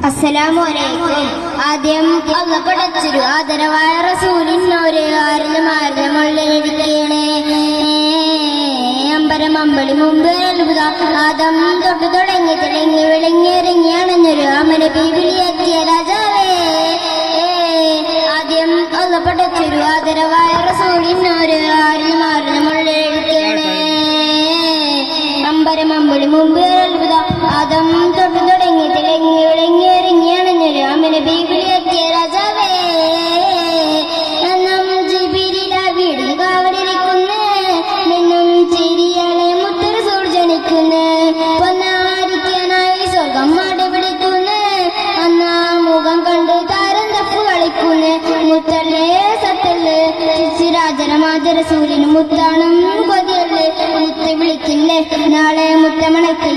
അസ്സലാമു അലൈക്കും. ആദ്യം അള്ള പടച്ചൊരു ആദരവായ റസൂലിനൊരു ആരിലുമാരിലുമുള്ളിരിക്കണേ. അമ്പരം അമ്പളി മുമ്പ് അത്ഭുത ആദം തൊട്ട് തുടങ്ങി തിളങ്ങി വിളങ്ങിയിറങ്ങിയാണെന്നൊരു അമല ബീവിളിയെത്തിയ രാജാവേ. ആദ്യം അള്ള പടച്ചൊരു ആദരവായ റസൂലിനൊരു ആരിലുമാരിലുമുള്ളിരിക്കണേ. അമ്പരം അമ്പളി മുമ്പ് അത്ഭുത ആദം തൊട്ട് തുടങ്ങി തിളങ്ങി വിളങ്ങിയിറങ്ങിയാണെന്നൊരു അമല ബീവിളിയെത്തിയ രാജാവേ. എന്നും ജിബിരില വീടും കാവലിരിക്കുന്നു, നിന്നും ചിരിയാളെ മുത്തൊരു സൂർജനിക്കുന്നു. പൊന്നാരിക്കാനായി സ്വർഗം മാടി പിടിക്കുന്നു, അന്നാ മുഖം കണ്ട് താരം തപ്പ് കളിക്കുന്നു. മുത്തല്ലേ സത്തല്ലേ രാജരമാജര സൂര്യന് മുത്താണും കൊതിയല്ലേ, മുത്ത് വിളിക്കില്ലേ നാളെ